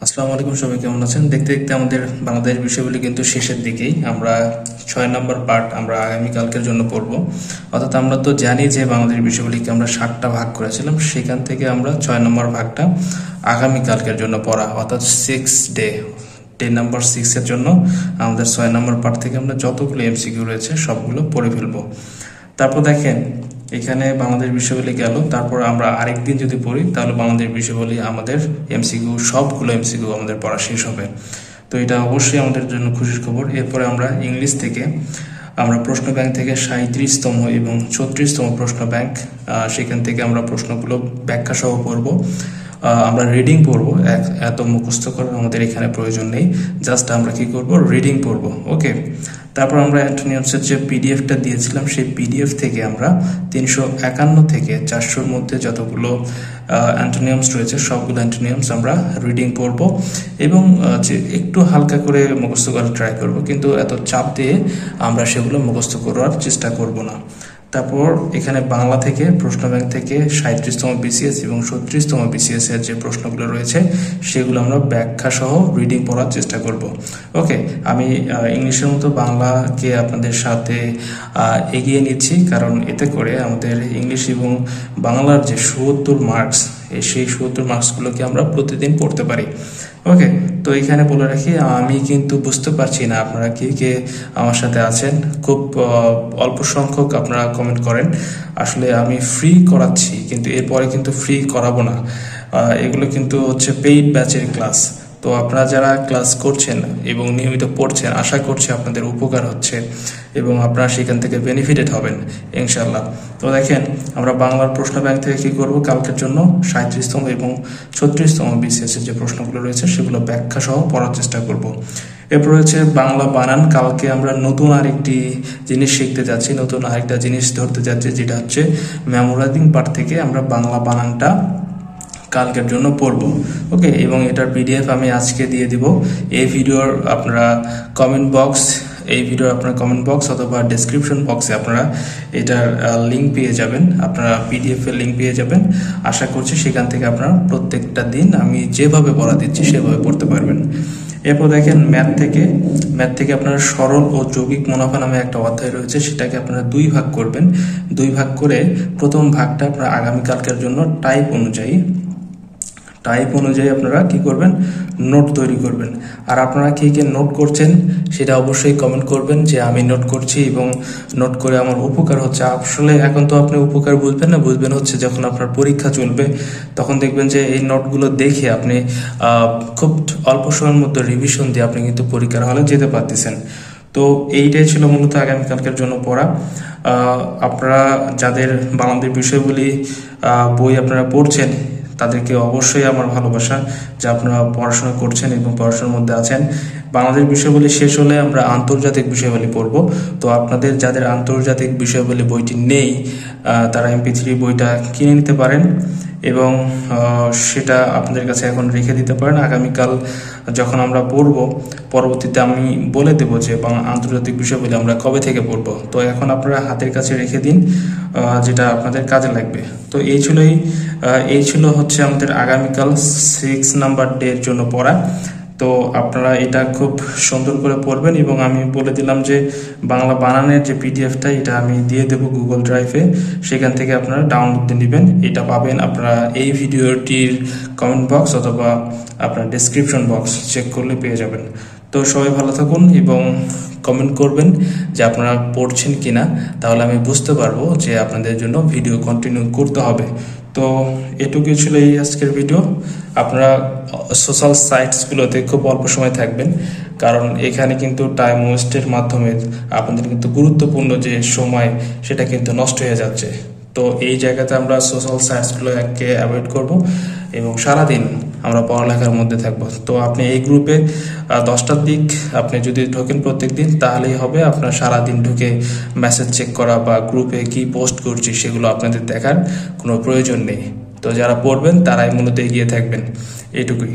আসসালামু আলাইকুম, সবাই কেমন আছেন? দেখতে দেখতে আমাদের বাংলাদেশ বিষয়গুলি কিন্তু শেষের দিকেই। আমরা 6 নম্বর পার্ট আমরা আগামীকালকের জন্য পড়ব। অর্থাৎ আমরা তো জানি যে বাংলাদেশ বিষয়গুলিকে আমরা 7টা ভাগ করেছিলাম, সেখান থেকে আমরা 6 নম্বর ভাগটা আগামীকালকের জন্য পড়া, অর্থাৎ 6 ডে নাম্বার 6-এর জন্য আমাদের 6 নম্বর পার্ট থেকে আমরা যতগুলো এমসিকিউ রয়েছে সবগুলো পড়ে ফেলবো। তারপর দেখেন এখানে বাংলাদেশ বিষয়গুলি গেল, তারপর আমরা আরেকদিন যদি পড়ি তাহলে বাংলাদেশ বিষয়গুলি আমাদের সবগুলো এমসিকিউ আমাদের পড়া শেষ হবে। তো এটা অবশ্যই আমাদের জন্য খুশির খবর। এরপরে আমরা ইংলিশ থেকে আমরা প্রশ্ন ব্যাংক থেকে 37তম এবং 36তম প্রশ্ন ব্যাংক, সেখান থেকে আমরা প্রশ্নগুলো ব্যাখ্যা সহ পড়ব। আমরা রিডিং পড়বো, এত মুখস্থ করার আমাদের এখানে প্রয়োজন নেই, জাস্ট আমরা কি করব, রিডিং পড়বো। ওকে, তারপর আমরা অ্যান্টোনিয়ামসের যে পিডিএফটা দিয়েছিলাম সেই পিডিএফ থেকে আমরা 351 থেকে 400-র মধ্যে যতগুলো অ্যান্টোনিয়ামস রয়েছে সবগুলো অ্যান্টোনিয়ামস আমরা রিডিং পড়বো এবং যে একটু হালকা করে মুখস্থ করার ট্রাই করব, কিন্তু এত চাপ দিয়ে আমরা সেগুলো মুখস্থ করার চেষ্টা করব না। তারপর এখানে বাংলা থেকে প্রশ্ন ব্যাংক থেকে 37তম বিসিএস এবং 36তম বিসিএস এর যে প্রশ্নগুলো রয়েছে সেগুলো আমরা ব্যাখ্যা সহ রিডিং পড়ার চেষ্টা করব। ওকে, আমি ইংলিশের মতো বাংলাকে আপনাদের সাথে এগিয়ে নিচ্ছি, কারণ এতে করে আমাদের ইংলিশ এবং বাংলার যে ৭০ মার্কস, সেই ৭০ মার্কসগুলোকে আমরা প্রতিদিন পড়তে পারি। ওকে, তো এখানে বলে রাখি, আমি কিন্তু বুঝতে পারছি না আপনারা কে কে আমার সাথে আছেন। খুব অল্প সংখ্যক আপনারা কমেন্ট করেন। আসলে আমি ফ্রি করাচ্ছি, কিন্তু এরপরে কিন্তু ফ্রি করাবো না। এগুলো কিন্তু হচ্ছে পেইড ব্যাচের ক্লাস। তো আপনারা যারা ক্লাস করছেন এবং নিয়মিত পড়ছেন, আশা করছি আপনাদের উপকার হচ্ছে এবং আপনারা সেখান থেকে বেনিফিটেড হবেন ইনশাল্লাহ। তো দেখেন, আমরা বাংলার প্রশ্ন ব্যাংক থেকে কী করব, কালকের জন্য 37তম এবং 36তম বিসিএস এর যে প্রশ্নগুলো রয়েছে সেগুলো ব্যাখ্যা সহ পড়ার চেষ্টা করব। এরপর রয়েছে বাংলা বানান। কালকে আমরা নতুন আরেকটি জিনিস শিখতে যাচ্ছি, নতুন আরেকটা জিনিস ধরতে যাচ্ছি, যেটা হচ্ছে মেমোরাইজিং পার্ট থেকে আমরা বাংলা বানানটা কালকের জন্য পড়ব। ওকে, এবং এটার পিডিএফ আমি আজকে দিয়ে দিব। এই ভিডিওর আপনারা কমেন্ট বক্স অথবা ডেসক্রিপশন বক্সে আপনারা এটার লিঙ্ক পেয়ে যাবেন, আপনারা পিডিএফ এর লিঙ্ক পেয়ে যাবেন। আশা করছি সেখান থেকে আপনারা প্রত্যেকটা দিন আমি যেভাবে পড়া দিচ্ছি সেভাবে পড়তে পারবেন। এরপর দেখেন ম্যাথ থেকে আপনারা সরল ও যৌগিক মুনাফা নামে একটা অধ্যায় রয়েছে, সেটাকে আপনারা 2 ভাগ করবেন। 2 ভাগ করে প্রথম ভাগটা আপনারা আগামীকালকের জন্য টাইপ অনুযায়ী আপনারা কি করবেন, নোট তৈরি করবেন। আর আপনারা কে কে নোট করছেন সেটা অবশ্যই কমেন্ট করবেন যে আমি নোট করছি এবং নোট করে আমার উপকার হচ্ছে। আসলে এখন তো আপনি উপকার বুঝবেন হচ্ছে যখন আপনার পরীক্ষা চলবে, তখন দেখবেন যে এই নোটগুলো দেখে আপনি খুব অল্প সময়ের মধ্যে রিভিশন দিয়ে আপনি কিন্তু পরীক্ষার হলে যেতে পারতেছেন। তো এইটাই ছিল মূলত আগামীকালকের জন্য পড়া। আপনারা যাদের বাংলাদেশ বিষয়গুলি বই আপনারা পড়ছেন তাদেরকে অবশ্যই আমার ভালোবাসা যে আপনারা পড়াশোনা করছেন এবং পড়াশোনার মধ্যে আছেন। বাংলাদেশ বিষয়গুলি শেষ হলে আমরা আন্তর্জাতিক বিষয়গুলি পড়ব। তো আপনাদের যাদের আন্তর্জাতিক বিষয়গুলি বইটি নেই তারা MP3 বইটা কিনে নিতে পারেন এবং সেটা আপনাদের কাছে এখন রেখে দিতে পারেন। আগামীকাল যখন আমরা পড়ব, পরবর্তীতে আমি বলে দেবো যে আন্তর্জাতিক বিষয়গুলি আমরা কবে থেকে পড়ব। তো এখন আপনারা হাতের কাছে রেখে দিন, যেটা আপনাদের কাজে লাগবে। তো এই ছিল হচ্ছে আমাদের আগামীকাল 6 নাম্বার ডে এর জন্য পড়া। তো আপনারা এটা খুব সুন্দর করে পড়বেন এবং আমি বলে দিলাম যে বাংলা বানানের যে পিডিএফটা এটা আমি দিয়ে দেবো গুগল ড্রাইভে, সেখান থেকে আপনারা ডাউনলোড দিয়ে নেবেন। এটা পাবেন আপনারা এই ভিডিওটির কমেন্ট বক্স অথবা আপনার ডেসক্রিপশন বক্স চেক করলে পেয়ে যাবেন। তো সবাই ভালো থাকুন এবং কমেন্ট করবেন যে আপনারা পড়ছেন কিনা, তাহলে আমি বুঝতে পারবো যে আপনাদের জন্য ভিডিও কন্টিনিউ করতে হবে। তো এটুকুই ছিল এই আজকের ভিডিও। আপনারা সোশ্যাল সাইটসগুলোতে খুব অল্প সময় থাকবেন, কারণ এখানে কিন্তু টাইম ওয়েস্টের মাধ্যমে আপনাদের কিন্তু গুরুত্বপূর্ণ যে সময় সেটা কিন্তু নষ্ট হয়ে যাচ্ছে। তো এই জায়গাতে আমরা সোশ্যাল সাইটসগুলোকে অ্যাভয়েড করব এবং সারাদিন আমরা পড়ালেখার মধ্যে থাকবো। তো আপনি এই গ্রুপে 10টার দিক আপনি যদি ঢোকেন প্রত্যেক দিন, তাহলেই হবে। আপনার সারাদিন ঢুকে মেসেজ চেক করা বা গ্রুপে কি পোস্ট করছি সেগুলো আপনাদের দেখার কোনো প্রয়োজন নেই। তো যারা পড়বেন তারাই মূলত এগিয়ে থাকবেন, এইটুকুই।